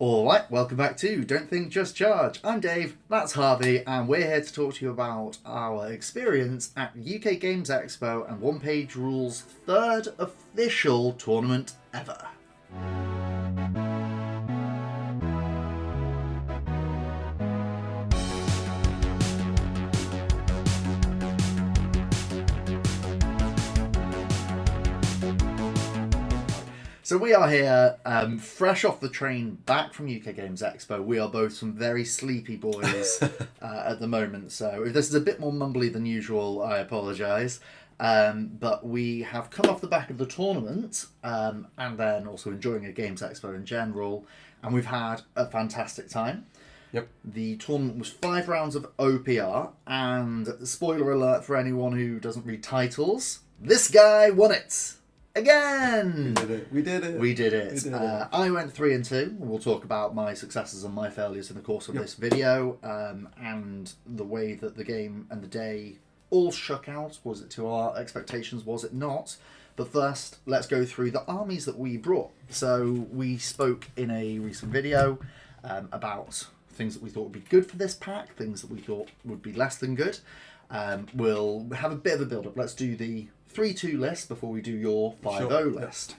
Alright, welcome back to Don't Think Just Charge. I'm Dave, that's Harvey, and we're here to talk to you about our experience at UK Games Expo and One Page Rules' third official tournament ever. So we are here, fresh off the train back from UK Games Expo. We are both some very sleepy boys at the moment, so if this is a bit more mumbly than usual, I apologise. But we have come off the back of the tournament, and then also enjoying a Games Expo in general, and we've had a fantastic time. Yep. The tournament was 5 rounds of OPR, and spoiler alert for anyone who doesn't read titles, this guy won it! Again! We did it. I went 3-2. We'll talk about my successes and my failures in the course of this video, and the way that the game and the day all shook out. Was it to our expectations? Was it not? But first, let's go through the armies that we brought. So we spoke in a recent video about things that we thought would be good for this pack, things that we thought would be less than good. We'll have a bit of a build-up. Let's do the 3-2 list before we do your 5-0 list.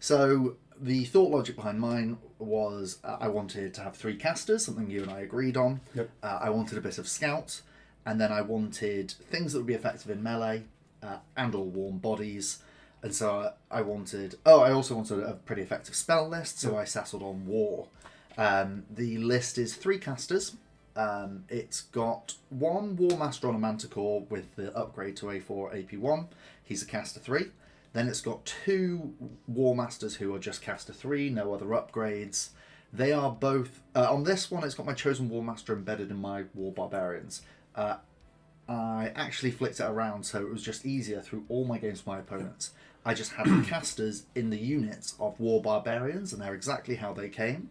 So the thought logic behind mine was I wanted to have 3 casters, something you and I agreed on. Yep. I wanted a bit of scout, and then I wanted things that would be effective in melee and all warm bodies. And so I wanted... Oh, I also wanted a pretty effective spell list, so I settled on war. The list is 3 casters. It's got 1 War Master on a Manticore with the upgrade to A4 AP1. He's a caster 3. Then it's got 2 War Masters who are just caster 3, no other upgrades. They are both... on this one, it's got my chosen War Master embedded in my War Barbarians. I actually flicked it around so it was just easier through all my games for my opponents. I just had the casters in the units of War Barbarians, and they're exactly how they came.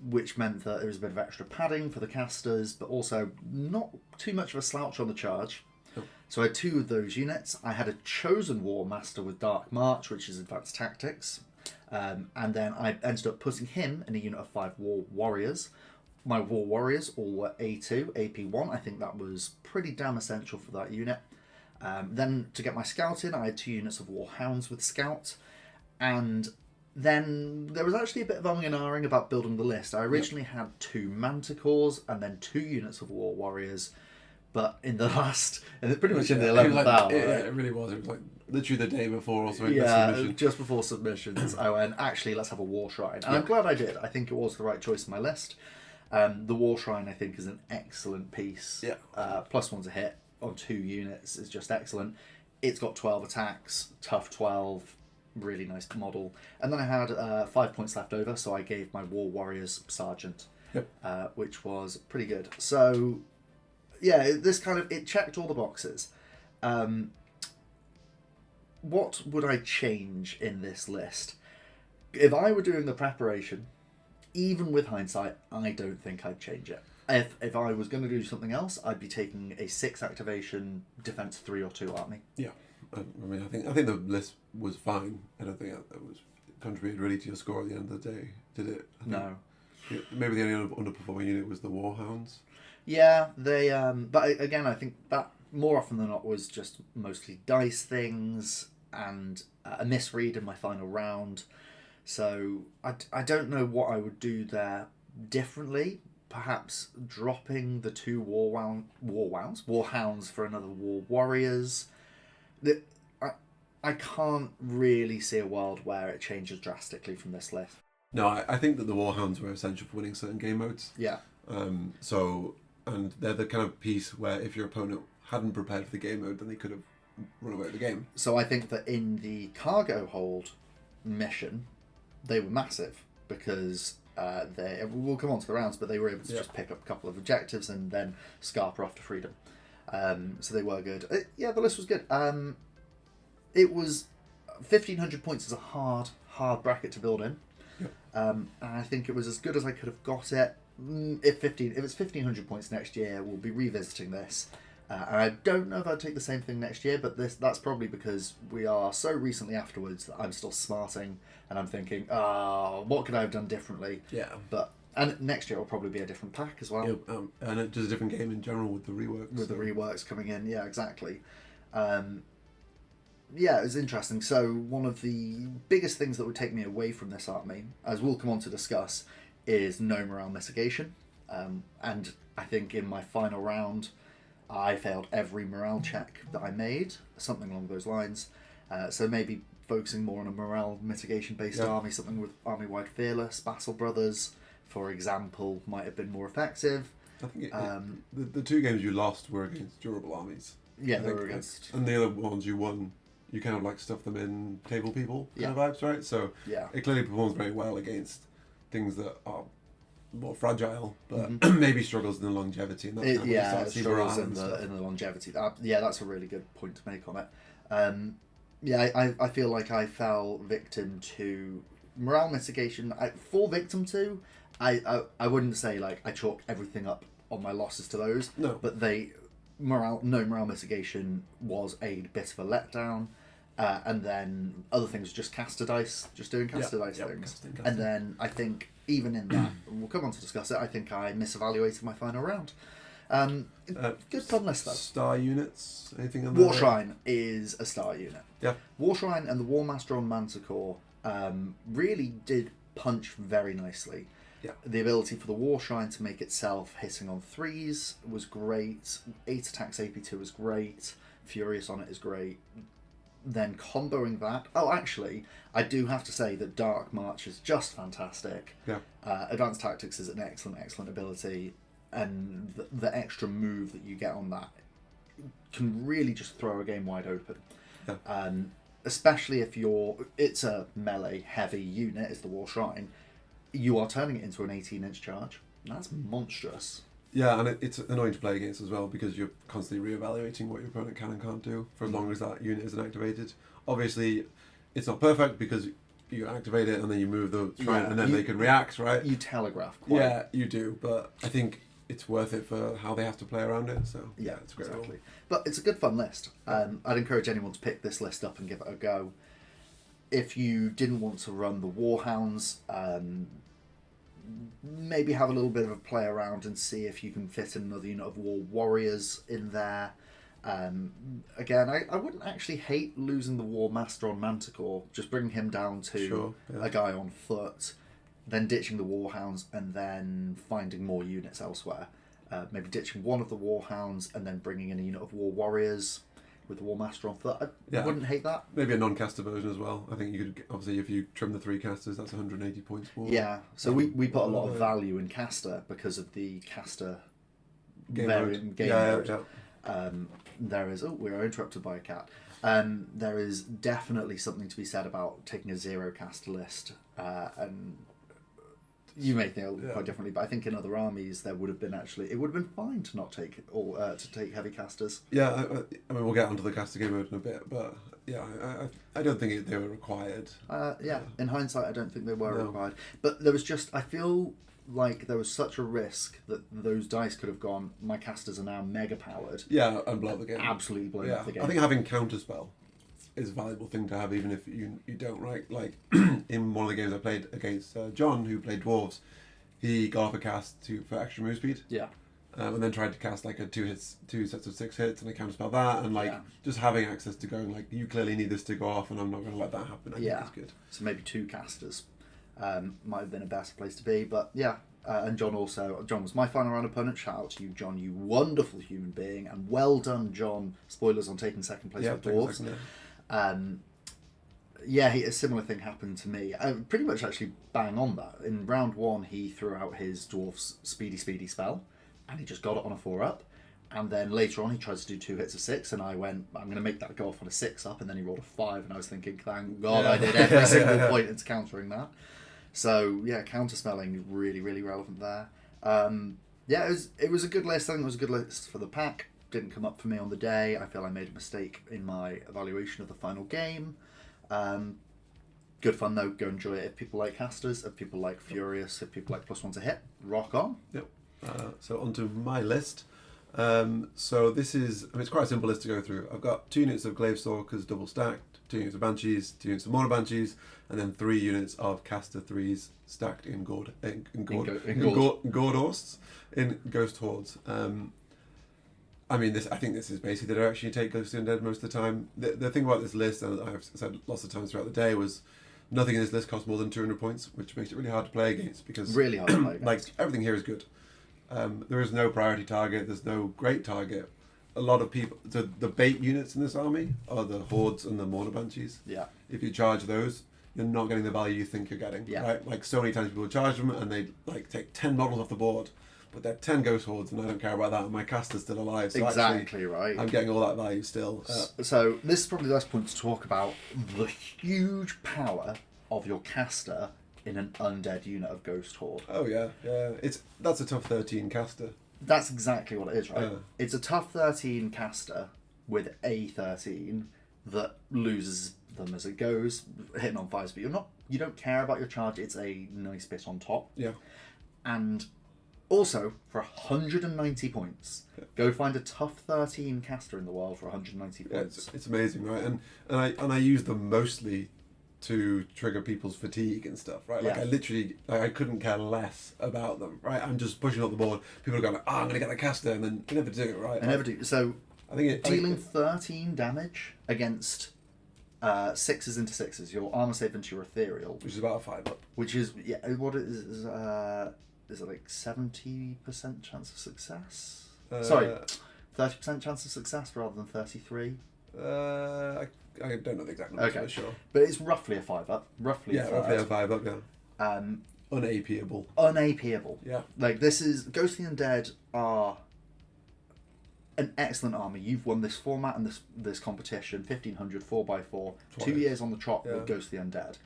Which meant that there was a bit of extra padding for the casters, but also not too much of a slouch on the charge. Oh. So I had 2 of those units. I had a chosen War Master with Dark March, which is advanced tactics. And then I ended up putting him in a unit of 5 War Warriors. My War Warriors all were A2, AP1. I think that was pretty damn essential for that unit. Then to get my Scout in, I had 2 units of War Hounds with Scout. And then there was actually a bit of umming and ahhing about building the list. I originally had 2 Manticores and then 2 units of War Warriors. But in the last, and pretty much in the 11th hour. It really was. It was like literally the day before or something. Yeah, just before submissions, I went, actually, let's have a War Shrine. And I'm glad I did. I think it was the right choice in my list. The War Shrine, I think, is an excellent piece. Yeah. +1 to hit on 2 units is just excellent. It's got 12 attacks, tough 12, really nice model. And then I had 5 points left over, so I gave my War Warriors Sergeant, which was pretty good. So, yeah, this kind of, it checked all the boxes. What would I change in this list? If I were doing the preparation, even with hindsight, I don't think I'd change it. If I was going to do something else, I'd be taking a 6 activation defense 3 or 2 army. Yeah, I mean, I think the list was fine. I don't think that was contributed really to your score at the end of the day, did it? No. Maybe the only underperforming unit was the Warhounds. Yeah, they. But again, I think that more often than not was just mostly dice things and a misread in my final round. So I don't know what I would do there differently. Perhaps dropping the 2 War Hounds for another War Warriors. I can't really see a world where it changes drastically from this list. No, I think that the Warhounds were essential for winning certain game modes. Yeah. And they're the kind of piece where if your opponent hadn't prepared for the game mode, then they could have run away with the game. So I think that in the cargo hold mission, they were massive because we'll come on to the rounds, but they were able to just pick up a couple of objectives and then scarper off to freedom. So they were good. The list was good. It was 1,500 points is a hard bracket to build in. And I think it was as good as I could have got it. If it's 1,500 points next year, we'll be revisiting this. And I don't know if I'd take the same thing next year, but that's probably because we are so recently afterwards that I'm still smarting and I'm thinking, what could I have done differently? Yeah. And next year will probably be a different pack as well. Yeah, and it's just a different game in general with the reworks. With the reworks coming in, yeah, exactly. Yeah, it was interesting. So one of the biggest things that would take me away from this army, as we'll come on to discuss, is no morale mitigation. And I think in my final round, I failed every morale check that I made, something along those lines. So maybe focusing more on a morale mitigation based army, something with army-wide fearless, Battle Brothers, for example, might have been more effective. I think the two games you lost were against durable armies. Yeah, they were against. And the other ones you won, you kind of like stuff them in table people kind of vibes, right? So it clearly performs very well against things that are more fragile, but maybe struggles in the longevity. And that's it struggles in the longevity. That's a really good point to make on it. I feel like I fell victim to morale mitigation. Fall victim to, I wouldn't say like I chalk everything up on my losses to those. No, but no morale mitigation was a bit of a letdown. And then other things, just caster dice, just doing caster dice things. Casting. And then I think even in that, we'll come on to discuss it, I think I misevaluated my final round. Good fun list though. Star units, anything on there? Warshrine is a star unit. Yeah. Warshrine and the Warmaster on Manticore really did punch very nicely. Yeah. The ability for the Warshrine to make itself hitting on 3s was great. 8 attacks AP2 was great. Furious on it is great. Then comboing that... Oh, actually, I do have to say that Dark March is just fantastic. Yeah. Advanced Tactics is an excellent ability. And the extra move that you get on that can really just throw a game wide open. Yeah. Especially if it's a melee heavy unit, is the Warshrine. You are turning it into an 18-inch charge. That's monstrous. Yeah, and it's annoying to play against as well because you're constantly reevaluating what your opponent can and can't do for as long as that unit isn't activated. Obviously, it's not perfect because you activate it and then you move the shrine and then they can react, right? You telegraph quite. Yeah, you do, but I think it's worth it for how they have to play around it. So yeah, it's great. Exactly. But it's a good fun list. I'd encourage anyone to pick this list up and give it a go. If you didn't want to run the Warhounds, maybe have a little bit of a play around and see if you can fit another unit of War Warriors in there. Again, I wouldn't actually hate losing the War Master on Manticore, just bringing him down to a guy on foot, then ditching the Warhounds and then finding more units elsewhere. Maybe ditching one of the Warhounds and then bringing in a unit of War Warriors with the War Master on foot. I wouldn't hate that. Maybe a non-caster version as well. I think you could, obviously, if you trim the 3 casters, that's 180 points more. Yeah, so we put a lot of value in caster because of the caster game mode. There is... Oh, we are interrupted by a cat. There is definitely something to be said about taking a 0 caster list. And you may think quite differently, but I think in other armies there would have been it would have been fine to not take to take heavy casters. Yeah, I mean we'll get onto the caster game mode in a bit, but yeah, I don't think they were required. In hindsight, I don't think they were required. But there was I feel like there was such a risk that those dice could have gone. My casters are now mega powered. Yeah, and blow up the game. Absolutely blow up the game. I think having counterspell is a valuable thing to have, even if you don't, right? Like in one of the games I played against John, who played dwarves, he got off a cast for extra move speed. Yeah. And then tried to cast like two sets of 6 hits, and I counterspell that, and just having access to going like, you clearly need this to go off, and I'm not going to let that happen. I think it's good. So maybe 2 casters might have been a better place to be, but yeah. And John was my final round opponent. Shout out to you, John, you wonderful human being, and well done, John. Spoilers on taking second place with dwarves. A similar thing happened to me. Pretty much actually bang on that. In round 1, he threw out his dwarf's speedy spell, and he just got it on a 4-up. And then later on, he tried to do 2 hits of 6, and I went, I'm going to make that go off on a 6-up, and then he rolled a 5, and I was thinking, thank God I did every single point into countering that. So yeah, counterspelling is really, really relevant there. It was a good list. I think it was a good list for the pack. Didn't come up for me on the day. I feel I made a mistake in my evaluation of the final game. Good fun though. Go enjoy it. If people like casters, if people like Furious, if people like +1 to hit, rock on. Yep. So onto my list. So this is, I mean, it's quite a simple list to go through. I've got 2 units of Glaive Stalkers double stacked, 2 units of Banshees, 2 units of Mono Banshees, and then 3 units of Caster 3s stacked in Gordorsts, in Ghost Hordes. I mean, I think this is basically the direction you take Ghost of the Undead most of the time. The thing about this list, and I've said lots of times throughout the day, was nothing in this list costs more than 200 points, which makes it really hard to play against, because Really hard to play against. like everything here is good. There is no priority target. There's no great target. A lot of people, the bait units in this army are the Hordes and the Mono Banshees. Yeah. If you charge those, you're not getting the value you think you're getting. Yeah. Right? Like so many times people charge them and they like take 10 models off the board, but they're 10 Ghost Hordes, and I don't care about that. And my caster's still alive. So Exactly actually, right. I'm getting all that value still. So this is probably the best point to talk about the huge power of your caster in an undead unit of Ghost Horde. Oh yeah. That's a tough 13 caster. That's exactly what it is, right? It's a tough 13 caster with a 13 that loses them as it goes, hitting on fires, but you don't care about your charge. It's a nice bit on top. Yeah. And also, for 190 points, go find a tough 13 caster in the world for 190 points. It's amazing, right? And I use them mostly to trigger people's fatigue and stuff, right? Like I couldn't care less about them, right? I'm just pushing up the board. People are going like, I'm going to get the caster, and then you never do it, right? I never do. So I think dealing 13 damage against 6s into 6s, your armor save into your ethereal, which is about a 5 up. Which is what it is it like 70% chance of success? Sorry, 30% chance of success rather than 33. I don't know the exact number for sure, but it's roughly a 5 up. Roughly a 5 up. Yeah. Unapiable. Unapiable. Yeah. Like this is Ghost of the Undead are an excellent army. You've won this format and this competition 1500 4x4 Twice. 2 years on the trot with Ghost of the Undead.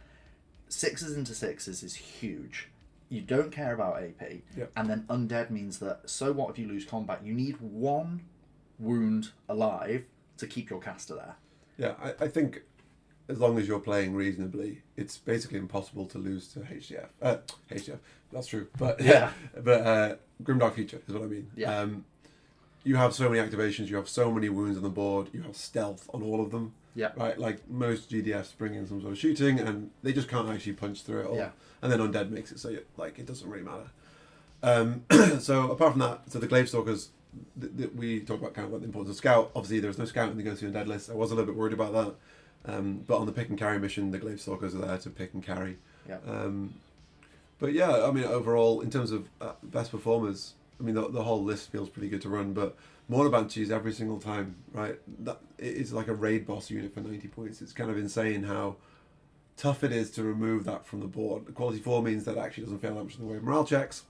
6s into 6s is huge. You don't care about AP, and then Undead means that so what if you lose combat? You need 1 wound alive to keep your caster there. Yeah, I think as long as you're playing reasonably, it's basically impossible to lose to HDF. HDF, that's true. But but Grimdark Future is what I mean. Yeah. You have so many activations, you have so many wounds on the board, you have stealth on all of them. Yeah. Right, like most GDFs bring in some sort of shooting, and they just can't actually punch through it all. Yeah. And then Undead makes it so it doesn't really matter. So apart from that, so the Glaive Stalkers, we talk about the importance of scout. Obviously, there's no scout in the Ghost of the Undead list. I was a little bit worried about that. But on the pick and carry mission, the Glaive Stalkers are there to pick and carry. Yeah. But yeah, I mean, overall, in terms of best performers, I mean, the whole list feels pretty good to run. But Mono Banshees every single time, right? That it's like a raid boss unit for 90 points. It's kind of insane how tough it is to remove that from the board. The quality 4 means that it actually doesn't fail that much in the way of morale checks.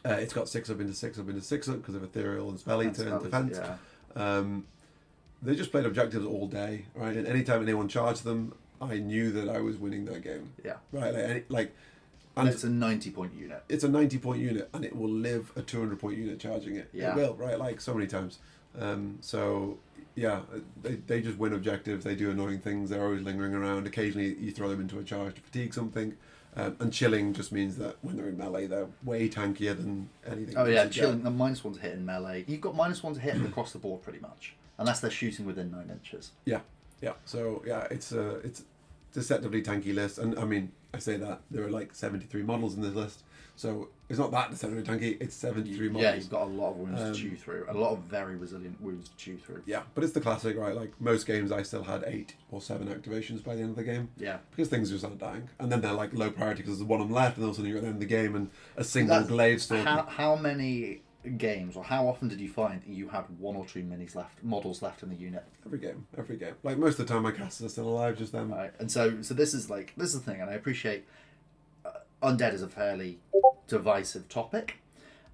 It's got 6 up into 6 up into 6 up because of Ethereal and Spell Eater and Defense. Yeah. They just played objectives all day, right? And anytime anyone charged them, I knew that I was winning that game. Yeah. Right? And it's a 90-point unit. It's a 90-point unit, and it will live a 200-point unit charging it. Yeah. It will, right? Like so many times. So yeah, they just win objectives. They do annoying things. They're always lingering around. Occasionally, you throw them into a charge to fatigue something. And chilling just means that when they're in melee, they're way tankier than anything. Oh yeah, chilling. The -1 to hit in melee. You've got -1 to hit across the board pretty much, unless they're shooting within 9 inches. Yeah. So yeah, it's deceptively tanky list, and I mean, I say that there are like 73 models in this list, so it's not that deceptively tanky. It's 73 models. Yeah, you've got a lot of wounds to chew through, a lot of very resilient wounds to chew through. Yeah, but it's the classic, right? Like most games, I still had 8 or 7 activations by the end of the game. Yeah, because things just aren't dying, and then they're like low priority because there's one of them left, and all of a sudden you're at the end of the game, and a single glaive stalker. How many games, or how often did you find that you had 1 or 2 models left in the unit? Every game. Like most of the time, my casters are still alive, just them. Right, and so this is the thing, and I appreciate Undead is a fairly divisive topic.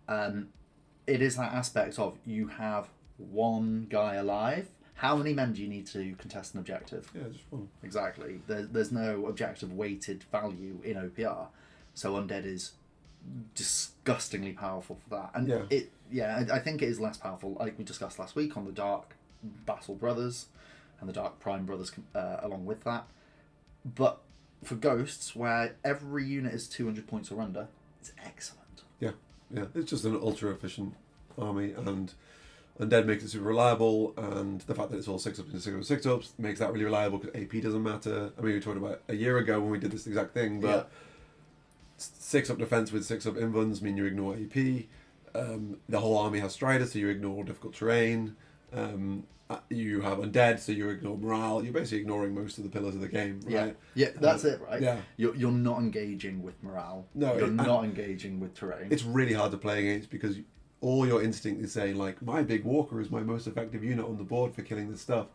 It is that aspect of you have 1 guy alive. How many men do you need to contest an objective? Yeah, just 1. Exactly. There's no objective weighted value in OPR, so Undead is disgustingly powerful for that. And I think it is less powerful, like we discussed last week, on the Dark Battle Brothers and the Dark Prime Brothers along with that. But for Ghosts, where every unit is 200 points or under, it's excellent. Yeah, it's just an ultra efficient army, and Undead makes it super reliable, and the fact that it's all 6-ups into 6-ups makes that really reliable because AP doesn't matter. I mean, we talked about a year ago when we did this exact thing, but 6-up defense with 6-up invuns mean you ignore AP. The whole army has Striders, so you ignore difficult terrain. You have Undead, so you ignore morale. You're basically ignoring most of the pillars of the game, right? Yeah, that's it, right? Yeah. You're not engaging with morale. No, you're not engaging with terrain. It's really hard to play against because all your instinct is saying, like, my big walker is my most effective unit on the board for killing this stuff.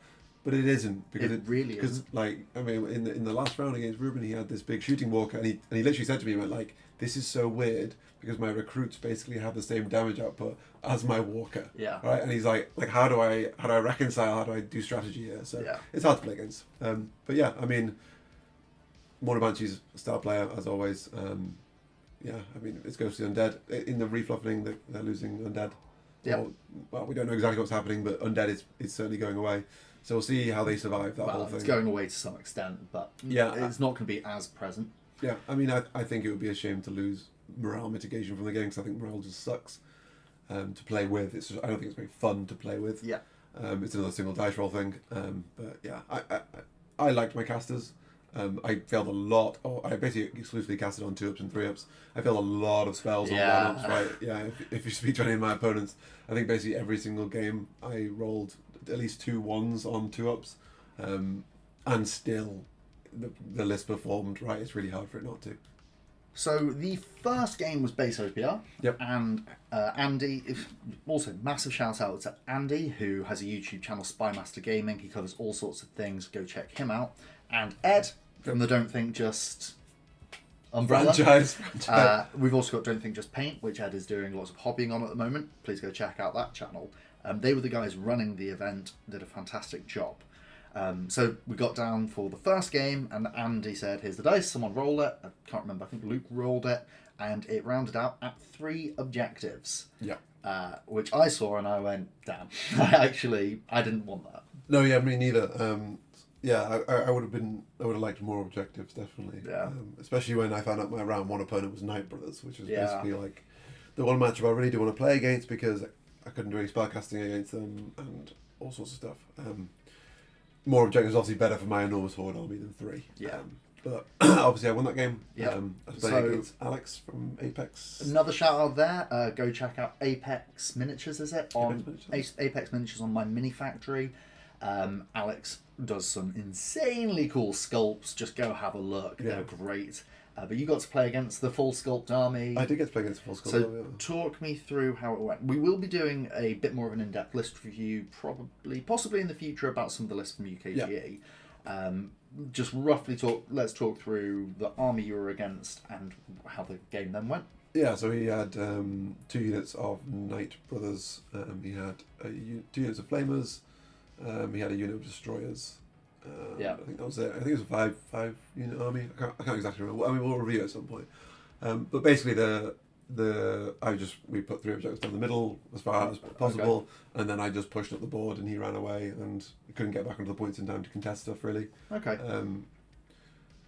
But it isn't. Because it really isn't. Because, like, I mean, in the last round against Ruben, he had this big shooting walker, and he literally said to me, he went, like, this is so weird because my recruits basically have the same damage output as my walker. Yeah. Right? And he's like, how do I reconcile, how do I do strategy here? So it's hard to play against. But yeah, I mean, Monobanshi's a star player, as always. Yeah, I mean, it's Ghostly Undead. In the refluffing, they're losing Undead. Yeah. Well, we don't know exactly what's happening, but Undead is certainly going away. So we'll see how they survive that whole thing. It's going away to some extent, but it's not going to be as present. Yeah, I mean, I think it would be a shame to lose morale mitigation from the game because I think morale just sucks to play with. I don't think it's very fun to play with. Yeah. It's another single dice roll thing. But yeah, I liked my casters. I failed a lot. I basically exclusively casted on 2-ups and 3-ups. I failed a lot of spells on 1-ups, right? Yeah, if you speak to any of my opponents, I think basically every single game I rolled at least 2 1s on 2-ups. And still, the list performed, right? It's really hard for it not to. So the first game was base OPR. Yep. And Andy, also massive shout out to Andy, who has a YouTube channel, Spymaster Gaming. He covers all sorts of things. Go check him out. And Ed from the Don't Think Just umbrella. Franchise. We've also got Don't Think Just Paint, which Ed is doing lots of hobbying on at the moment. Please go check out that channel. They were the guys running the event, did a fantastic job. So we got down for the first game, and Andy said, here's the dice, someone rolled it. I can't remember, I think Luke rolled it, and it rounded out at 3 objectives. Yeah. Which I saw and I went, damn. I didn't want that. No, yeah, me neither. Yeah, I would have liked more objectives, definitely. Yeah. Especially when I found out my round 1 opponent was Night Brothers, which was basically like the one matchup I really do want to play against because I couldn't do any spellcasting against them and all sorts of stuff. More objectives obviously better for my enormous horde army than 3. Yeah. But obviously I won that game. Yeah. I was playing against Alex from Apex. Another shout out there. Go check out Apex Miniatures, is it? Apex Miniatures on my mini factory. Alex does some insanely cool sculpts. Just go have a look. Yeah. They're great. But you got to play against the full sculpt army. I did get to play against the full sculpt army. So talk me through how it went. We will be doing a bit more of an in-depth list review, possibly in the future, about some of the lists from UKGE. Yeah. Just roughly let's talk through the army you were against and how the game then went. Yeah, so he had 2 units of Night Brothers. He had 2 units of Flamers. He had a unit of Destroyers. I think that was it. I think it was a 5 unit army. I can't exactly remember. I mean, we'll review it at some point. But basically, we put 3 objectives down the middle as far as possible, and then I just pushed up the board, and he ran away, and couldn't get back onto the points in time to contest stuff really. Okay.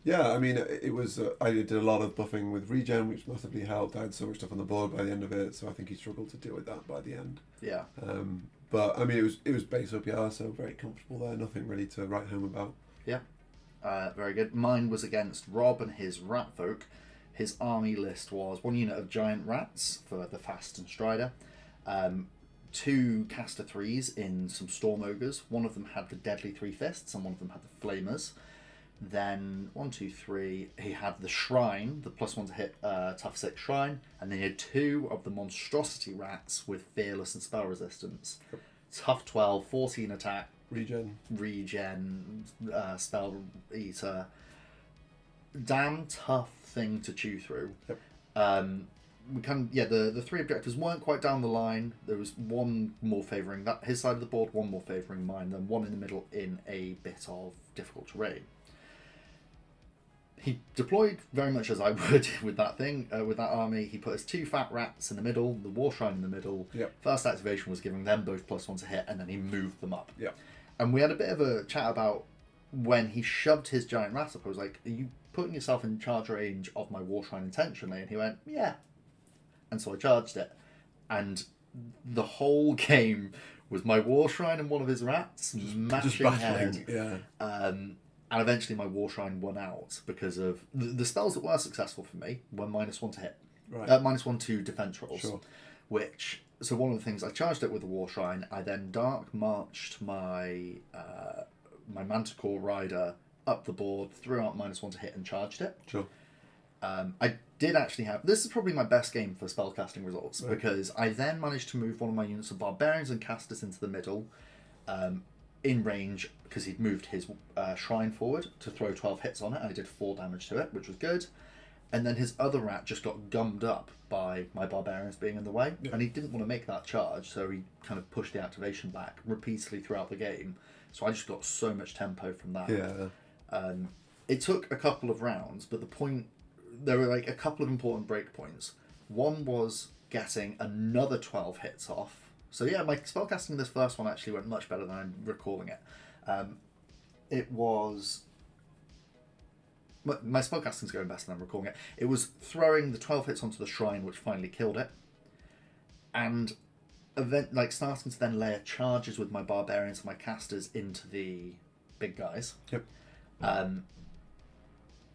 Yeah, I mean, it was. I did a lot of buffing with regen, which massively helped. I had so much stuff on the board by the end of it, so I think he struggled to deal with that by the end. Yeah. But I mean, it was base OPR, so very comfortable there. Nothing really to write home about. Yeah. Very good. Mine was against Rob and his rat folk. His army list was 1 unit of giant rats for the fast and strider, 2 caster 3s in some storm ogres. One of them had the deadly 3 fists, and one of them had the flamers. Then 1, 2, 3. He had the shrine, the +1 to hit tough 6 shrine, and then he had 2 of the monstrosity rats with fearless and spell resistance. Yep. Tough 12, 14 attack. Regen, spell eater. Damn tough thing to chew through. Yep. The 3 objectives weren't quite down the line. There was one more favouring his side of the board, one more favouring mine, then one in the middle in a bit of difficult terrain. He deployed very much as I would with that thing, with that army. He put his 2 fat rats in the middle, the war shrine in the middle. Yep. First activation was giving them both +1 to hit, and then he moved them up. Yep. And we had a bit of a chat about when he shoved his giant rat up. I was like, are you putting yourself in charge range of my war shrine intentionally? And he went, yeah. And so I charged it. And the whole game was my War Shrine and one of his rats just matching head. battling. Yeah. And eventually my War Shrine won out because of the spells that were successful for me were -1 to hit. Right. -1 to defense rolls. Sure. Which, so one of the things, I charged it with the War Shrine, I then Dark Marched my my Manticore Rider up the board, threw out -1 to hit and charged it. Sure. I did actually have... This is probably my best game for spellcasting results, Right. because I then managed to move one of my units of Barbarians and Casters into the middle, in range, because he'd moved his Shrine forward to throw 12 hits on it, and I did 4 damage to it, which was good. And then his other rat just got gummed up by my Barbarians being in the way, and he didn't want to make that charge, so he kind of pushed the activation back repeatedly throughout the game. So I just got so much tempo from that. Yeah. It took a couple of rounds, but there were like a couple of important breakpoints. One was getting another 12 hits off. So yeah, my spellcasting in this first one actually went much better than I'm recalling it. It was... My spellcasting's going better than I'm recalling it. It was throwing the 12 hits onto the Shrine, which finally killed it. And starting to then layer charges with my Barbarians and my Casters into the big guys. Yep.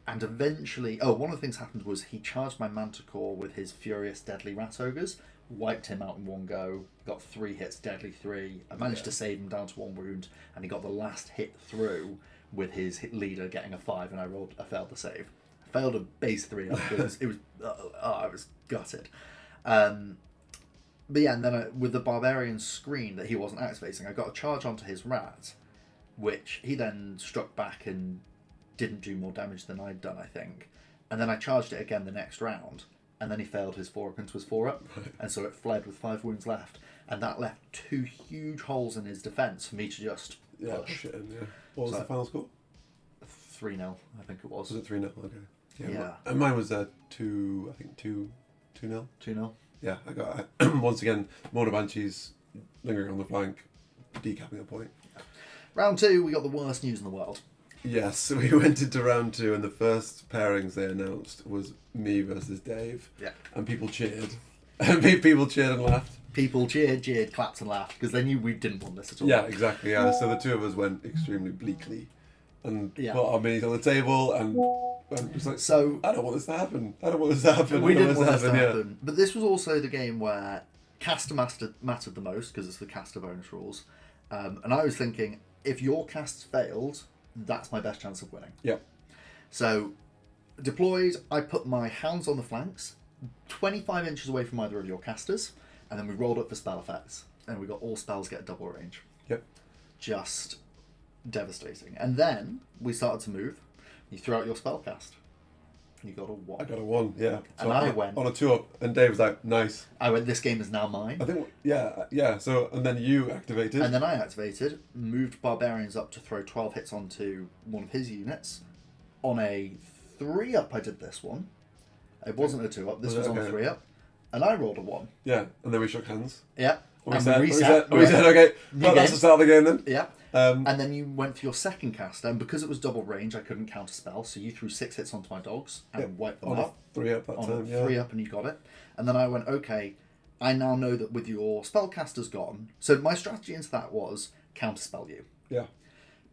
And eventually... Oh, one of the things happened was he charged my Manticore with his Furious Deadly Rat Ogres, wiped him out in one go, got 3 hits, deadly 3. I managed to save him down to 1 wound, and he got the last hit through with his leader getting a 5, and I failed the save. I failed a base 3 up. I was gutted. But yeah, and then with the Barbarian screen that he wasn't activating, I got a charge onto his rat, which he then struck back and didn't do more damage than I'd done, I think. And then I charged it again the next round, and then he failed his 4 up into his 4 up, and so it fled with 5 wounds left, and that left 2 huge holes in his defence for me to just push. Shit, yeah. What was the final score? 3-0, I think it was. Was it 3-0? Okay. Yeah. And mine was 2-0. 2-0. Yeah, I got once again Mono Banshees lingering on the flank, decapping a point. Round 2, we got the worst news in the world. Yes, we went into round 2, and the first pairings they announced was me versus Dave. Yeah. And people cheered. People cheered and laughed. People cheered, clapped and laughed, because they knew we didn't want this at all. Yeah, exactly. Yeah. So the two of us went extremely bleakly and put our minis on the table and just like, so I don't want this to happen. We didn't want this to happen. But this was also the game where caster mattered the most, because it's the caster bonus rules. And I was thinking, if your casts failed, that's my best chance of winning. Yeah. So, deployed, I put my hounds on the flanks, 25 inches away from either of your casters, and then we rolled up for spell effects, and we got all spells get double range. Yep. Just devastating. And then we started to move. You threw out your spell cast. You got a 1. I got a 1, yeah. So and I went on a 2-up, and Dave was like, "Nice." I went, "This game is now mine." I think, yeah. So, and then you activated. And then I activated, moved Barbarians up to throw 12 hits onto one of his units. On a 3-up, I did this one. It wasn't a 2-up. This was on a 3-up, and I rolled a 1. Yeah, and then we shook hands. Yeah. We said, okay, that's the start of the game then. Yeah. And then you went for your second cast, and because it was double range, I couldn't counter spell, so you threw 6 hits onto my dogs and wiped them out. 3-up that time, yeah. 3-up, and you got it. And then I went, okay, I now know that with your spellcasters gone. So my strategy into that was counterspell you. Yeah.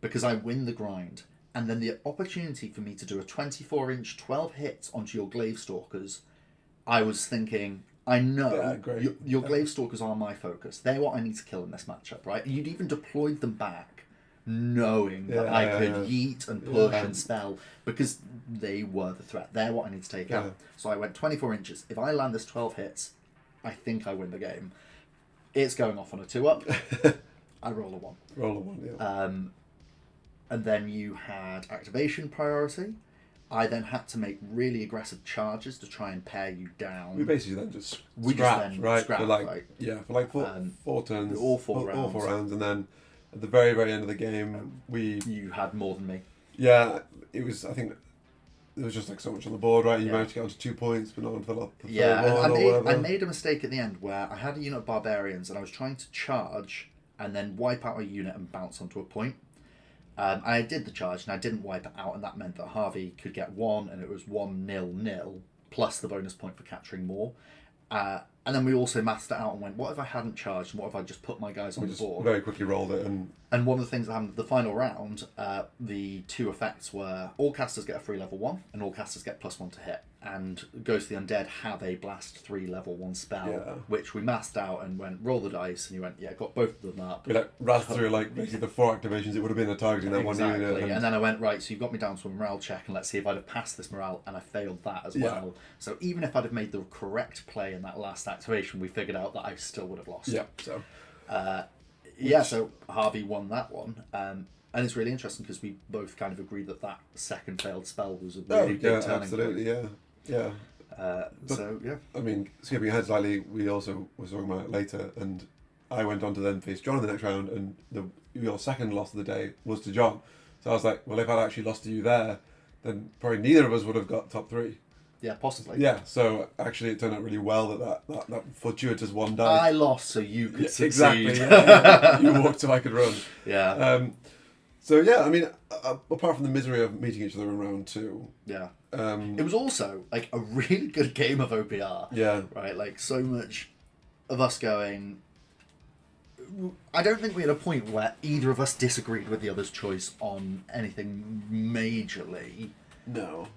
Because I win the grind. And then the opportunity for me to do a 24-inch 12 hits onto your Glaive Stalkers, I was thinking, I know your Glaive Stalkers are my focus. They're what I need to kill in this matchup, right? And you'd even deployed them back, knowing that I could yeet and push and spell, because they were the threat. They're what I need to take out. So I went 24 inches. If I land this 12 hits, I think I win the game. It's going off on a 2-up. I roll a 1. Roll a 1, yeah. And then you had activation priority. I then had to make really aggressive charges to try and pare you down. We basically then just scrapped, right? For like 4 turns. All 4 rounds. All 4 rounds, and then at the very, very end of the game, You had more than me. Yeah, it was, I think, there was just like so much on the board, right? You managed to get onto 2 points, but no one fell up. I made a mistake at the end where I had a unit of Barbarians, and I was trying to charge and then wipe out a unit and bounce onto a point. I did the charge and I didn't wipe it out, and that meant that Harvey could get 1, and it was 1-0-0 plus the bonus point for capturing more. And then we also mathed it out and went, what if I hadn't charged? And what if I just put my guys on We the just board? very quickly rolled it, and one of the things that happened, the final round, the two effects were all casters get a free level 1, and all casters get +1 to hit. And goes to the Undead, have a blast 3 level 1 spell, which we masked out and went, roll the dice, and you went, yeah, got both of them up. we like razzed through like basically the 4 activations. It would have been a targeting that one unit. And then I went, right, so you've got me down to a morale check, and let's see if I'd have passed this morale, and I failed that as well. So even if I'd have made the correct play in that last activation, we figured out that I still would have lost. Yeah, so... so Harvey won that one. And it's really interesting because we both kind of agreed that that second failed spell was a really big turning absolutely, point. Yeah. I mean, skipping ahead slightly, we also were talking about it later, and I went on to then face John in the next round, and your second loss of the day was to John. So I was like, well, if I'd actually lost to you there, then probably neither of us would have got top 3. Yeah, possibly. Yeah, so actually it turned out really well that fortuitous one dice. I lost so you could succeed. Exactly. Yeah. You walked so I could run. Yeah. So yeah, I mean, apart from the misery of meeting each other in round 2. Yeah. It was also like a really good game of OPR. Yeah. Right, like so much of us going... I don't think we had a point where either of us disagreed with the other's choice on anything majorly. No.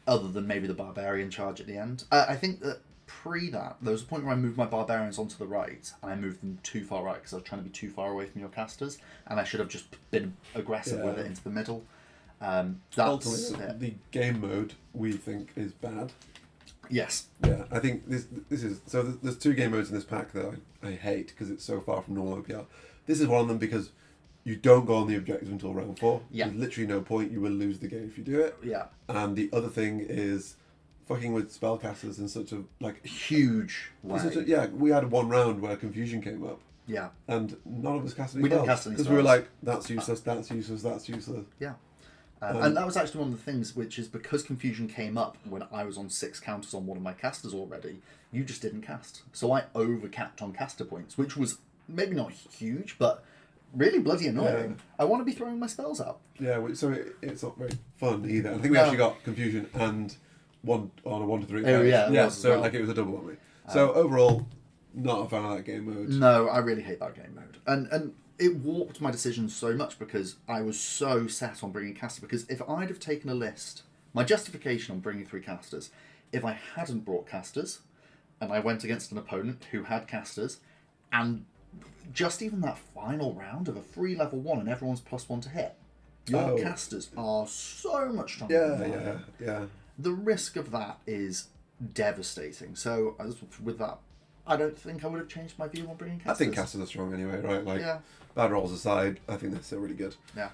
Other than maybe the barbarian charge at the end. I think that pre that, there was a point where I moved my barbarians onto the right, and I moved them too far right because I was trying to be too far away from your casters, and I should have just been aggressive with it into the middle. Ultimately, the game mode we think is bad. Yes. Yeah, I think this is so. There's 2 game modes in this pack that I hate because it's so far from normal OPR. This is one of them because you don't go on the objective until round 4. Yeah. There's literally no point. You will lose the game if you do it. Yeah. And the other thing is fucking with spellcasters in such a huge way. We had one round where confusion came up. Yeah. And none of us cast any We spells. didn't cast any because we were spells. like, that's useless, that's useless, that's useless. Yeah. And that was actually one of the things, which is because confusion came up when I was on 6 counters on one of my casters already, you just didn't cast. So I overcapped on caster points, which was maybe not huge, but really bloody annoying. Yeah. I want to be throwing my spells out. Yeah, so it's not very fun either. I think we actually got confusion and one on a 1 to 3. Oh yeah, so well. Like it was a double whammy. So overall, not a fan of that game mode. No, I really hate that game mode, and it warped my decision so much because I was so set on bringing casters. Because if I'd have taken a list, my justification on bringing 3 casters, if I hadn't brought casters, and I went against an opponent who had casters, and just even that final round of a free level 1 and everyone's +1 to hit, your casters are so much stronger. Yeah. The risk of that is devastating. So with that, I don't think I would have changed my view on bringing casters. I think casters are strong anyway, right? Like, bad rolls aside, I think they're still really good. Yeah.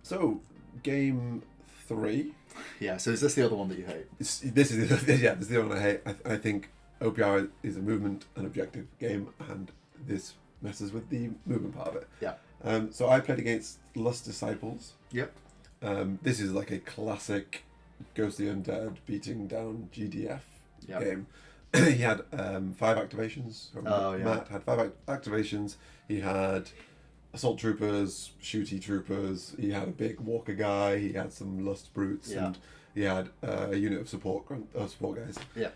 So, game 3. Yeah, so is this the other one that you hate? This is the one I hate. I think OPR is a movement and objective game, and this messes with the movement part of it. Yeah. So I played against Lust Disciples. Yep. This is like a classic Ghost the Undead beating down GDF game. He had 5 activations. Matt had 5 activations. He had assault troopers, shooty troopers. He had a big walker guy. He had some lust brutes, and he had a unit of support guys. Yeah.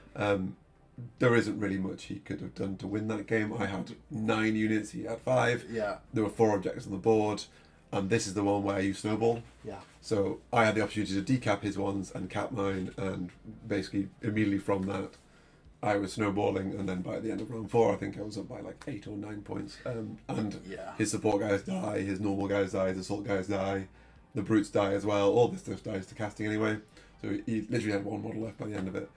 There isn't really much he could have done to win that game. I had 9 units. He had 5. Yeah. There were 4 objectives on the board, and this is the one where you snowball. Yeah. So I had the opportunity to decap his ones and cap mine, and basically immediately from that, I was snowballing, and then by the end of round 4, I think I was up by like 8 or 9 points. And his support guys die, his normal guys die, his assault guys die, the brutes die as well. All this stuff dies to casting anyway. So he literally had 1 model left by the end of it.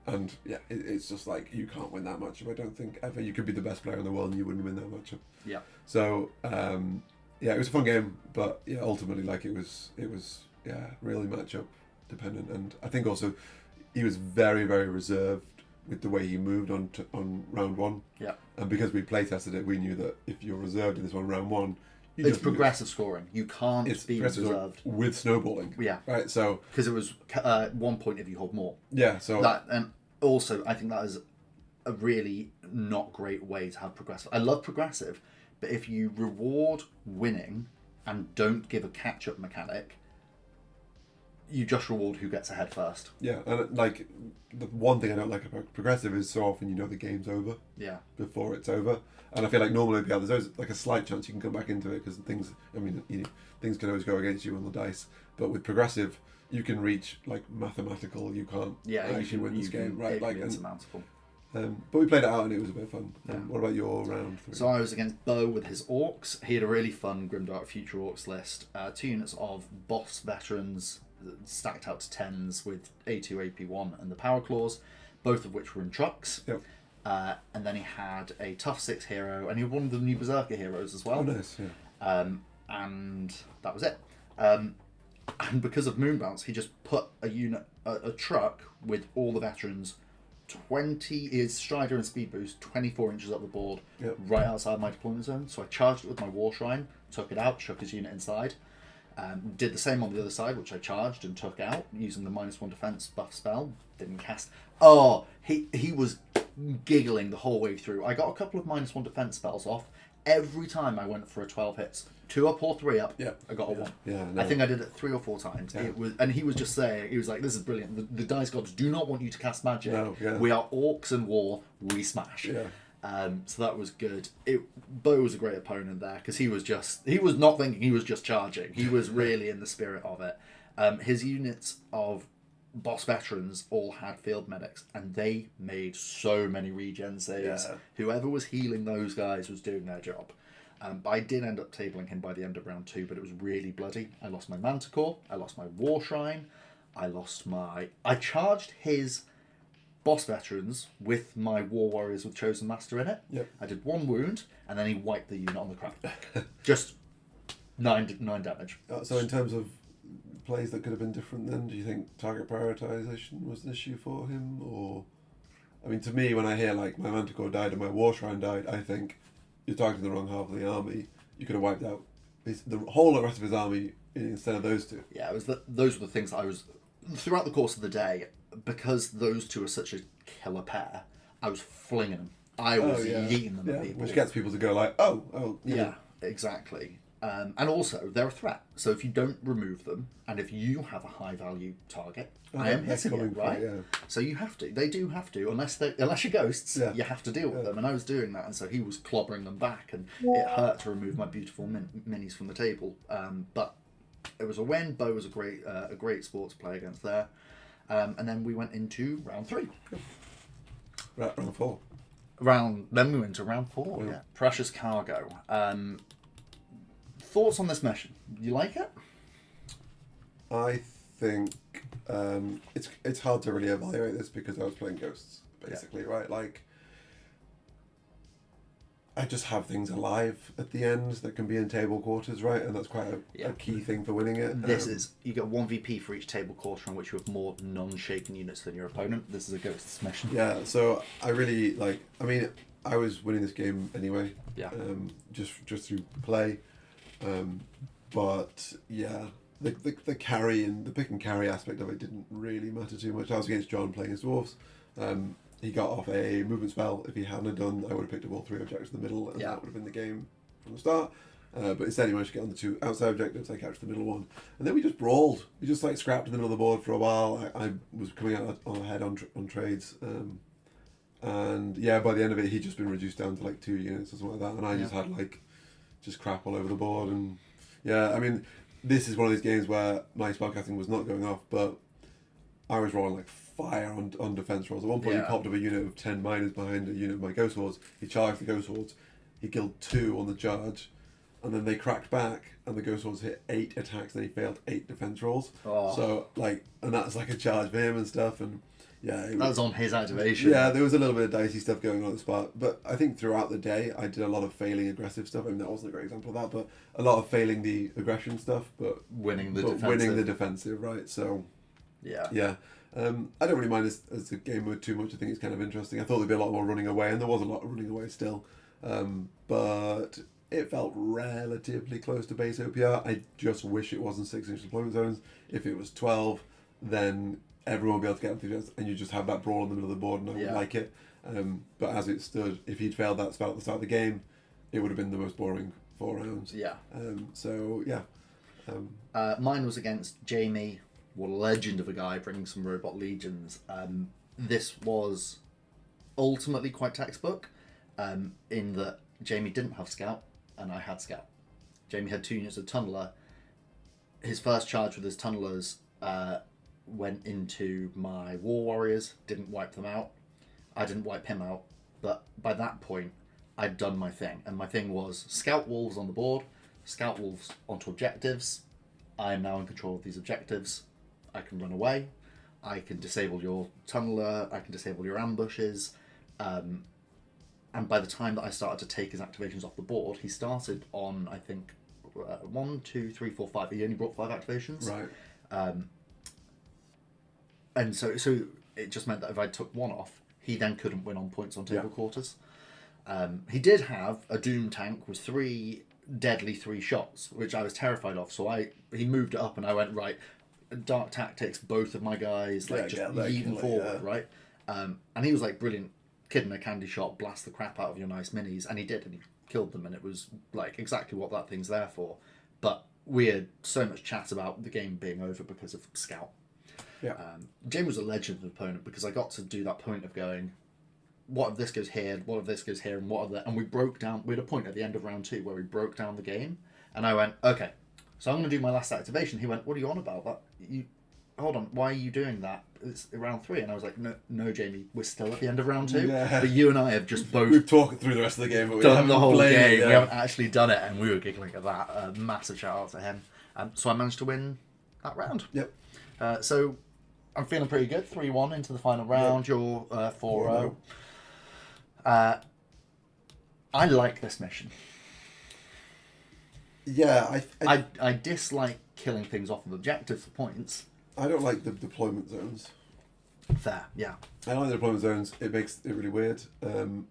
And yeah, it's just like, you can't win that matchup. I don't think ever. You could be the best player in the world and you wouldn't win that matchup. Yeah. So it was a fun game, but yeah, ultimately like it was really matchup dependent. And I think also he was very, very reserved with the way he moved on round 1. Yeah. And because we play tested it, we knew that if you're reserved in this one round 1, it's progressive scoring. You can't be reserved with snowballing. Yeah. Right. So because it was 1 point if you hold more. Yeah. So that, and also I think that is a really not great way to have progressive. I love progressive, but if you reward winning and don't give a catch-up mechanic, you just reward who gets ahead first. Yeah, and like the one thing I don't like about progressive is so often you know the game's over. Yeah. Before it's over, and I feel like normally there's always like a slight chance you can come back into it because things. I mean, things can always go against you on the dice, but with progressive, you can reach like mathematical. You can't actually win this game, right? Like insurmountable. But we played it out and it was a bit of fun. Yeah. What about your round 3? So I was against Bo with his orcs. He had a really fun Grimdark Future Orcs list. 2 units of boss veterans stacked out to 10s with A2, AP1 and the Power Claws, both of which were in trucks. Yep. And then he had a Tough 6 hero, and he had one of the new Berserker heroes as well. Oh, nice, yeah. And that was it. And because of Moonbounce, he just put a truck with all the veterans, 20 is Strider and Speed Boost, 24 inches up the board, right outside my deployment zone. So I charged it with my War Shrine, took it out, shook his unit inside. Did the same on the other side, which I charged and took out using the -1 defense buff spell. Didn't cast. Oh, he was giggling the whole way through. I got a couple of -1 defense spells off. Every time I went for a 12 hits, 2 up or 3 up, I got a 1. Yeah, no. I think I did it 3 or 4 times. Yeah. It was, and he was just saying, he was like, "This is brilliant. The dice gods do not want you to cast magic. No, yeah. We are orcs in war. We smash." Yeah. So that was good. Bo was a great opponent there because he was not thinking, he was just charging. He was really in the spirit of it. His units of boss veterans all had field medics, and they made so many regen saves. Yeah. Whoever was healing those guys was doing their job. But I did end up tabling him by the end of round 2, but it was really bloody. I lost my Manticore, I lost my War Shrine, I charged his boss veterans with my War Warriors with Chosen Master in it. Yep. I did 1 wound, and then he wiped the unit on the crap. Just 9 damage. So in terms of plays that could have been different then, do you think target prioritization was an issue for him? Or, I mean, to me, when I hear like my Manticore died and my War Shrine died, I think you're targeting the wrong half of the army. You could have wiped out the whole rest of his army instead of those 2. Yeah, those were the things that I was, throughout the course of the day, because those 2 are such a killer pair, I was flinging them. I was yeeting them at people. Which gets people to go like, oh. Yeah, exactly. And also, they're a threat. So if you don't remove them, and if you have a high value target, I am hitting it, right? So you have to. They do have to, unless you're ghosts, you have to deal with them. And I was doing that, and so he was clobbering them back, and it hurt to remove my beautiful minis from the table. But it was a win. Bo was a great sport to play against there. And then we went into round 3. Round 4. Then we went to round 4. Yeah. Precious Cargo. Thoughts on this mission? You like it? I think it's hard to really evaluate this because I was playing ghosts, basically, right? Like, I just have things alive at the end that can be in table quarters, right? And that's quite a key thing for winning it. You get 1 VP for each table quarter in which you have more non-shaken units than your opponent. This is a ghosts mission. Yeah, so I really like. I mean, I was winning this game anyway. Yeah. Just through play. But yeah, the carry and the pick and carry aspect of it didn't really matter too much. I was against John playing his dwarves. He got off a movement spell. If he hadn't done, I would have picked up all 3 objectives in the middle, and that would have been the game from the start. But instead, he managed to get on the 2 outside objectives. I captured the middle one, and then we just brawled. We just like scrapped in the middle of the board for a while. I was coming out on ahead on trades. And yeah, by the end of it, he'd just been reduced down to like 2 units or something like that, and I just had like just crap all over the board. And yeah, I mean, this is one of these games where my spellcasting was not going off, but I was rolling like fire on defense rolls. At one point, he popped up a unit of 10 miners behind a unit of my ghost hordes. He charged the ghost hordes. He killed 2 on the charge, and then they cracked back, and the ghost hordes hit 8 attacks, and he failed 8 defense rolls. So like, and that's like a charge for him and stuff. And yeah, that was on his activation. Yeah, there was a little bit of dicey stuff going on at the start, but I think throughout the day I did a lot of failing aggressive stuff. I mean, that wasn't a great example of that, but a lot of failing the aggression stuff, but winning the defensive, right? So yeah. I don't really mind as a game mode too much. I think it's kind of interesting. I thought there'd be a lot more running away, and there was a lot of running away still, but it felt relatively close to base OPR. I just wish it wasn't 6-inch deployment zones. If it was 12, then everyone would be able to get enthusiastic, and you just have that brawl in the middle of the board, and I would like it. But as it stood, if he'd failed that spell at the start of the game, it would have been the most boring 4 rounds. Yeah. So yeah. Mine was against Jamie, what a legend of a guy bringing some robot legions. This was ultimately quite textbook, in that Jamie didn't have Scout and I had Scout. Jamie had 2 units of Tunneler. His first charge with his Tunnelers went into my War Warriors, didn't wipe them out. I didn't wipe him out, but by that point, I'd done my thing. And my thing was Scout Wolves on the board, Scout Wolves onto objectives. I am now in control of these objectives. I can run away. I can disable your Tunneler. I can disable your ambushes. And by the time that I started to take his activations off the board, he started on, I think, 1, 2, 3, 4, 5. He only brought 5 activations. Right. And so it just meant that if I took one off, he then couldn't win on points on table quarters. He did have a Doom tank with 3 deadly 3 shots, which I was terrified of. So he moved it up, and I went, right, Dark Tactics, both of my guys, like just yeeting forward, right? And he was like, brilliant, kid in a candy shop, blast the crap out of your nice minis, and he did, and he killed them, and it was like exactly what that thing's there for. But we had so much chat about the game being over because of Scout. Yeah. Jamie was a legend of an opponent because I got to do that point of going, what if this goes here, what if this goes here, and what if that, and we broke down, we had a point at the end of round 2 where we broke down the game, and I went, okay, so I'm going to do my last activation. He went, what are you on about? Hold on, why are you doing that? It's round 3. And I was like, no, Jamie, we're still at the end of round 2. Yeah. But you and I have just both We've talked through the rest of the game, but we done haven't the whole played game. it, yeah. We haven't actually done it, and we were giggling at that. A massive shout out to him. So I managed to win that round. Yep. So I'm feeling pretty good. 3-1 into the final round. Yep. You're 4-0. I like this mission. Yeah, I dislike killing things off of objectives for points. I don't like the deployment zones. Fair, yeah. I don't like the deployment zones. It makes it really weird. So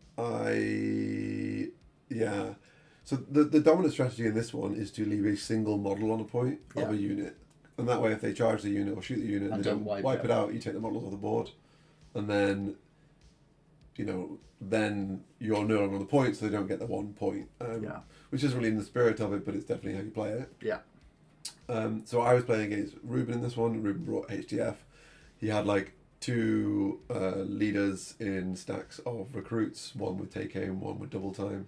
the dominant strategy in this one is to leave a single model on a point of a unit, and that way, if they charge the unit or shoot the unit and they don't wipe it out, you take the models off the board, and then then you're no longer on the point, so they don't get the 1 point. Which is really in the spirit of it, but it's definitely how you play it. Yeah. So I was playing against Ruben in this one. Ruben brought HDF. He had like 2 leaders in stacks of recruits, one with take aim, one with double time.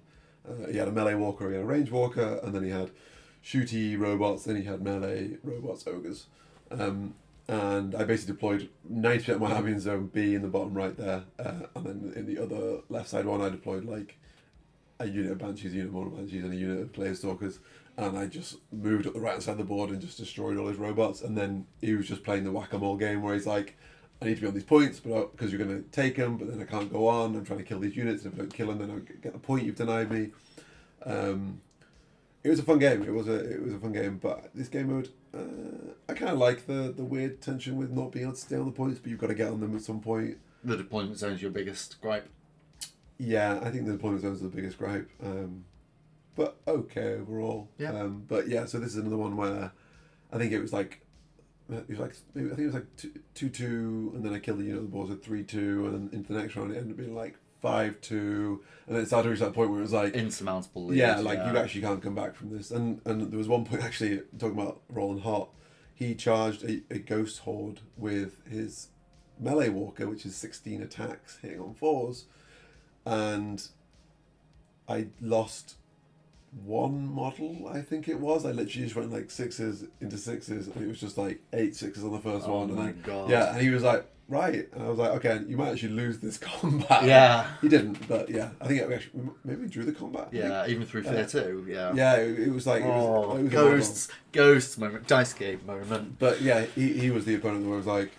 He had a melee walker, he had a range walker, and then he had shooty robots, then he had melee robots, ogres. And I basically deployed 90% of my army in zone B in the bottom right there, and then in the other left side one I deployed like a unit of Banshees, a unit of Mono Banshees, and a unit of Player Stalkers, and I just moved up the right hand side of the board and just destroyed all his robots. And then he was just playing the whack-a-mole game where he's like, I need to be on these points but because you're going to take them, but then I can't go on. I'm trying to kill these units, and if I don't kill them, then I get the point you've denied me. It was a fun game. It was a fun game, but this game mode, I kind of like the weird tension with not being able to stay on the points, but you've got to get on them at some point. The deployment zone is your biggest gripe. Yeah, I think the deployment zone is the biggest gripe. But okay overall. Yeah. But yeah, so this is another one where I think it was like 2-2, and then I killed the unit on the board with 3-2, and then into the next round it ended up being like 5-2, and then it started to reach that point where it was like insurmountable lead. Yeah, like you actually can't come back from this. And there was one point actually talking about Rolling Hot. He charged a ghost horde with his melee walker, which is 16 attacks hitting on 4s, and I lost 1 model, I think it was. I literally just went like 6s into 6s, and it was just like 8 6s on the first one. Oh my god. Yeah, and he was like, right. And I was like, okay, you might actually lose this combat. Yeah. He didn't, but yeah. I think maybe we drew the combat. Yeah, even through Fear 2, yeah. Yeah, it was like... Oh, it was ghosts moment, dice game moment. But yeah, he was the opponent where I was like,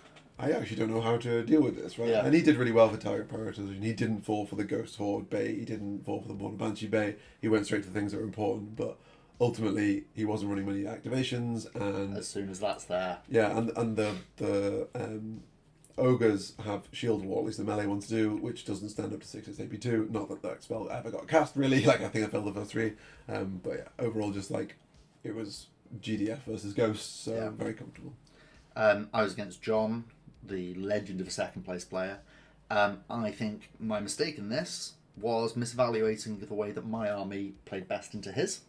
I actually don't know how to deal with this, right? Yeah. And he did really well for target prioritization. He didn't fall for the Ghost Horde bait. He didn't fall for the Mono Banshee bait. He went straight to things that were important, but ultimately he wasn't running many activations. And as soon as that's there, yeah, and the ogres have shield wall, at least the melee ones do, which doesn't stand up to 6 AP2. Not that that spell ever got cast really. Like I think I failed the first 3. But yeah, overall just like it was GDF versus Ghosts, so yeah. Very comfortable. I was against John, the legend of a second place player. I think my mistake in this was misevaluating the way that my army played best into his.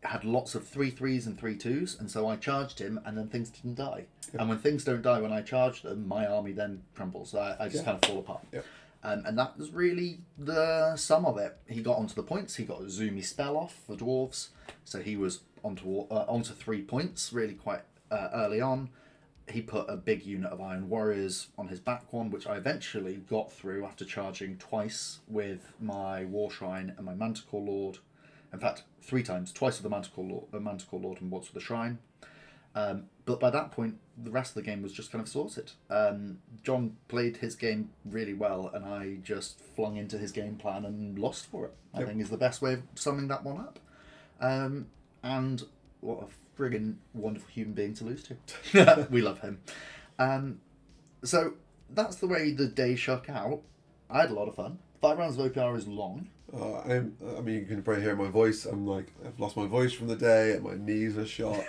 had lots of 3/3s and 3/2s, and so I charged him, and then things didn't die. Yep. And when things don't die when I charge them, my army then crumbles. So I just kind of fall apart. Yep. And that was really the sum of it. He got onto the points. He got a zoomy spell off for dwarves, so he was onto 3 points really quite early on. He put a big unit of Iron Warriors on his back one, which I eventually got through after charging twice with my War Shrine and my Manticore Lord. In fact, 3 times, twice with the Manticore Lord and once with the Shrine. But by that point, the rest of the game was just kind of sorted. John played his game really well, and I just flung into his game plan and lost for it. I think is the best way of summing that one up. And what a friggin' wonderful human being to lose to. We love him. So that's the way the day shook out. I had a lot of fun. 5 rounds of OPR is long. I mean, you can probably hear my voice. I've lost my voice from the day, and my knees are shot.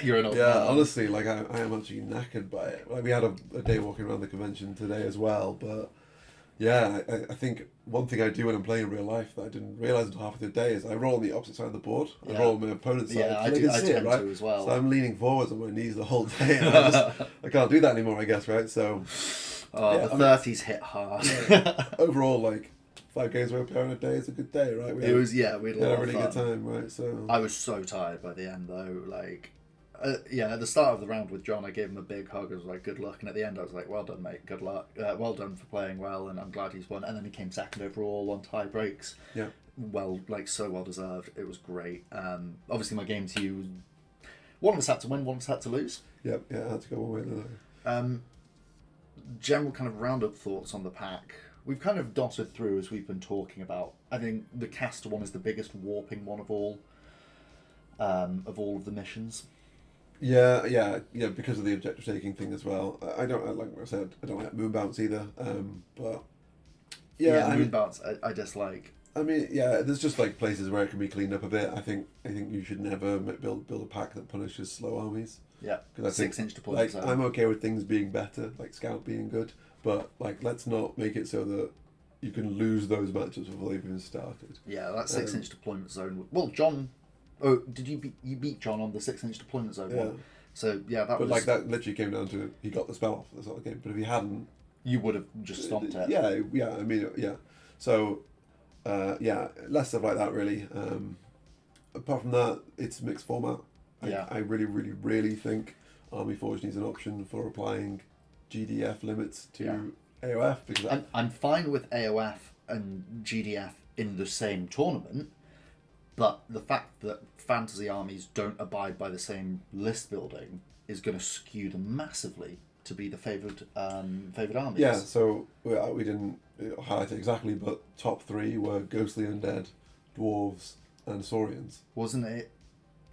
You're an old yeah, man. honestly, like I am actually knackered by it. Like we had a day walking around the convention today as well, but yeah, I think one thing I do when I'm playing in real life that I didn't realise until half of the day is I roll on the opposite side of the board. I roll on my opponent's side. Yeah, so I can see tend it, right? to as well. So I'm leaning forwards on my knees the whole day, and I can't do that anymore, I guess, right? So the 30s hit hard. Overall, like 5 games of OPR in a day is a good day, right? We had a really good time, right? So I was so tired by the end, though. Like, at the start of the round with John, I gave him a big hug. I was like, "Good luck," and at the end, I was like, "Well done, mate. Good luck. Well done for playing well, and I'm glad he's won." And then he came second overall on tie breaks. Yeah. Well, so well deserved. It was great. Obviously, my game to you, one of us had to win, one of us had to lose. Yeah, I had to go one way or the other. General kind of roundup thoughts on the pack. We've kind of dotted through as we've been talking about. I think the caster one is the biggest warping one of all of the missions. Yeah, because of the objective taking thing as well. I don't like I said. I don't like moon bounce either. But moon bounce I dislike. I mean, yeah, there's just like places where it can be cleaned up a bit. I think you should never build a pack that punishes slow armies. Yeah, because I think 6-inch deployment zone. I'm okay with things being better, like Scout being good, but like let's not make it so that you can lose those matchups before they've even started. Yeah, that 6-inch deployment zone. Well, John, did you beat John on the 6-inch deployment zone one? So yeah, that. But like that literally came down to he got the spell off the sort of game. But if he hadn't, you would have just stomped it. Yeah. I mean, yeah. So, less stuff like that really. Apart from that, it's mixed format. I really, really, really think Army Forge needs an option for applying GDF limits to AOF because I'm fine with AOF and GDF in the same tournament, but the fact that fantasy armies don't abide by the same list building is going to skew them massively to be the favoured armies. Yeah, so we didn't highlight it exactly, but top 3 were Ghostly Undead, Dwarves, and Saurians. Wasn't it?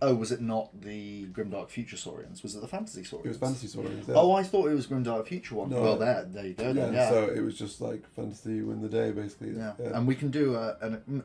Oh, was it not the Grimdark Future Saurians? Was it the Fantasy Saurians? It was Fantasy Saurians, yeah. Oh, I thought it was Grimdark Future one. No, well, there you go. Yeah, so it was just like Fantasy win the day, basically. Yeah, and we can do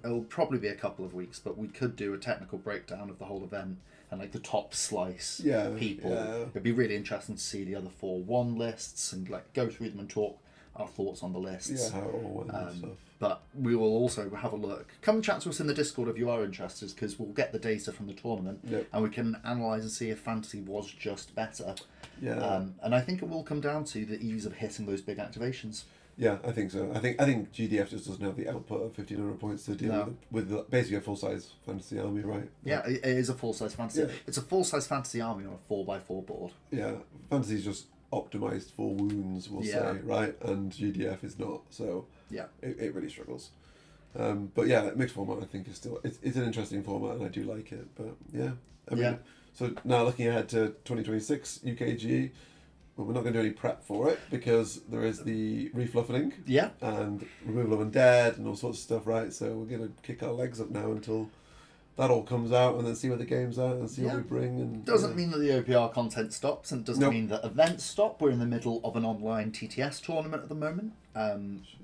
it'll probably be a couple of weeks, but we could do a technical breakdown of the whole event and like the top slice people. Yeah. It'd be really interesting to see the other 4-1 lists and like go through them and talk our thoughts on the lists. Yeah, how it all went and stuff. But we will also have a look. Come and chat to us in the Discord if you are interested, because we'll get the data from the tournament and we can analyse and see if fantasy was just better. Yeah. And I think it will come down to the ease of hitting those big activations. Yeah, I think so. I think GDF just doesn't have the output of 1,500 points to deal with basically a full-size fantasy army, right? Yeah, it is a full-size fantasy. Yeah. It's a full-size fantasy army on a 4x4 board. Yeah, fantasy's just optimised for wounds, we'll say, right? And GDF is not, so it really struggles. But yeah, mixed format I think is still it's an interesting format and I do like it. But yeah, I mean, so now looking ahead to 2026 UKGE. Well, we're not going to do any prep for it because there is the refluffing and removal of Undead and all sorts of stuff, right? So we're going to kick our legs up now until that all comes out and then see where the game's at and see what we bring. And doesn't mean that the OPR content stops and doesn't mean that events stop. We're in the middle of an online TTS tournament at the moment.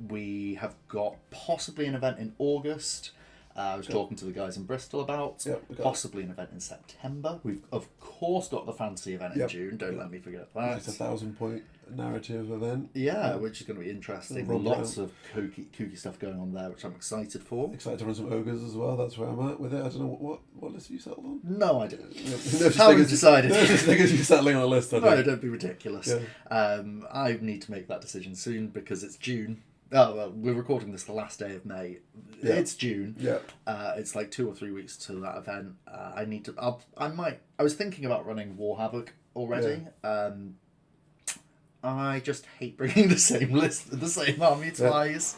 We have got possibly an event in August. I was talking to the guys in Bristol about possibly an event in September. We've of course got the fantasy event in June. Don't let me forget that. It's a 1,000 point narrative event. Yeah, which is going to be interesting. Rob Lots of kooky stuff going on there, which I'm excited for. Excited to run some ogres as well. That's where I'm at with it. I don't know what list you settled on. No idea. No, Haven't decided. No, just because you're settling on a list. I No, think. don't be ridiculous. Yeah. I need to make that decision soon because it's June. Oh, well, we're recording this the last day of May. Yeah. It's June. Yeah. It's like 2 or 3 weeks to that event. I need to. I was thinking about running War Havoc already. Yeah. I just hate bringing the same army twice.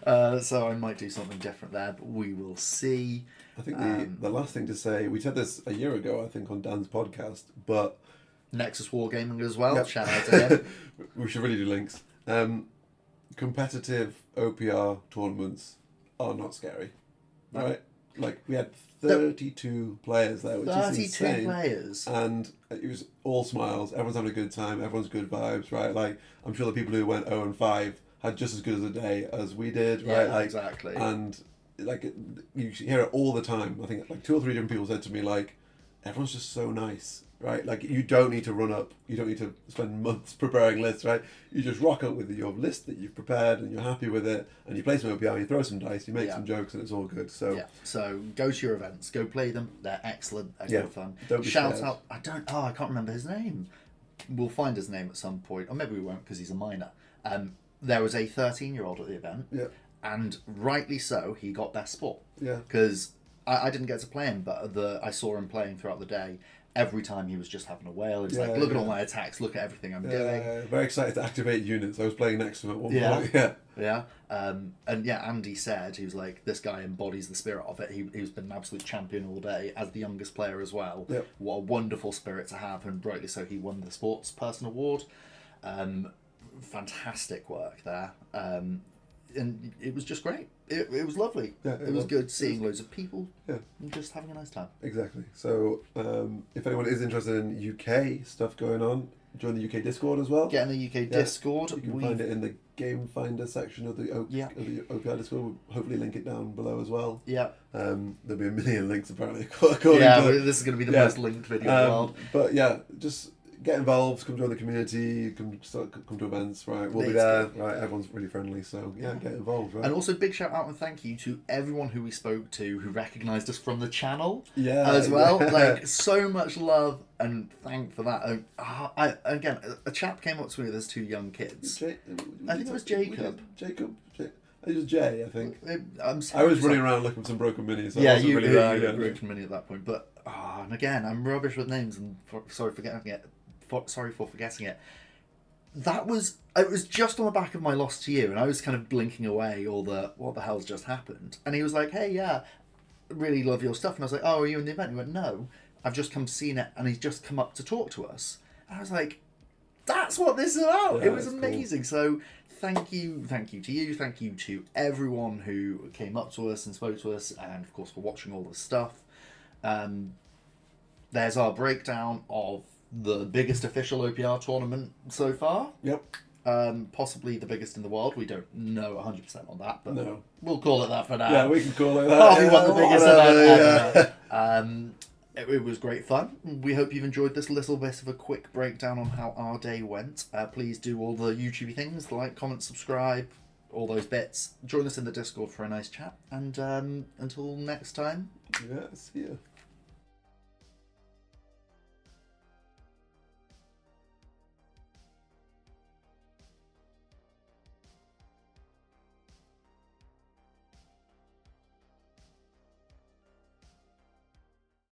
So I might do something different there, but we will see. I think the last thing to say, we said this a year ago, I think, on Dan's podcast, but Nexus Wargaming as well. Yep. Shout out to him. We should really do links. Competitive OPR tournaments are not scary, right? Like we had 32 players there, which is insane. 32 players, and it was all smiles. Everyone's having a good time. Everyone's good vibes, right? Like I'm sure the people who went 0-5 had just as good as a day as we did, right? Yeah, like, exactly. And like you hear it all the time. I think like 2 or 3 different people said to me like, everyone's just so nice. Right, like you don't need to run up. You don't need to spend months preparing lists. Right, you just rock up with your list that you've prepared and you're happy with it, and you play some OPR, you throw some dice, you make some jokes, and it's all good. So so go to your events, go play them. They're excellent. They're good fun. Don't be Shout scared. out. I can't remember his name. We'll find his name at some point, or maybe we won't because he's a minor. There was a 13-year-old at the event, and rightly so, he got best sport. Yeah, because I didn't get to play him, but I saw him playing throughout the day. Every time he was just having a whale. He was like, look at all my attacks, look at everything I'm doing. Very excited to activate units. I was playing next to him at one point. Andy said, he was like, this guy embodies the spirit of it. He's been an absolute champion all day as the youngest player as well. Yep. What a wonderful spirit to have, and rightly so, he won the Sports Person Award. Fantastic work there. And it was just great. It was lovely. Yeah, it was good seeing loads of people and just having a nice time. Exactly. So if anyone is interested in UK stuff going on, join the UK Discord as well. Get in the UK Discord. You can find it in the Game Finder section of the OPR Discord. We'll hopefully link it down below as well. Yeah. There'll be a million links apparently. This is going to be the most linked video in the world. But yeah, just get involved, come join the community, come to events, right? We'll be there, right? Everyone's really friendly, so get involved, right? And also big shout out and thank you to everyone who we spoke to who recognised us from the channel as well. Like, so much love and thank for that. Again, a chap came up to me with his 2 young kids. I think it was Jacob. It was Jay, I think. I was running around looking for some broken minis. So you were broken mini at that point. But, and again, I'm rubbish with names and sorry for forgetting it. It was just on the back of my loss to you, and I was kind of blinking away all the what the hell's just happened. And he was like, hey, really love your stuff. And I was like, oh, are you in the event? He went, no, I've just come seen it, and he's just come up to talk to us. And I was like, that's what this is about. It was amazing. Cool. So thank you to you, thank you to everyone who came up to us and spoke to us, and of course for watching all this stuff. There's our breakdown of the biggest official OPR tournament so far. Yep. Possibly the biggest in the world. We don't know 100% on that, but no. We'll call it that for now. Yeah, we can call it that. Harvey won the biggest event ever. It was great fun. We hope you've enjoyed this little bit of a quick breakdown on how our day went. Please do all the YouTube things, like, comment, subscribe, all those bits. Join us in the Discord for a nice chat. And until next time. Yeah, see ya.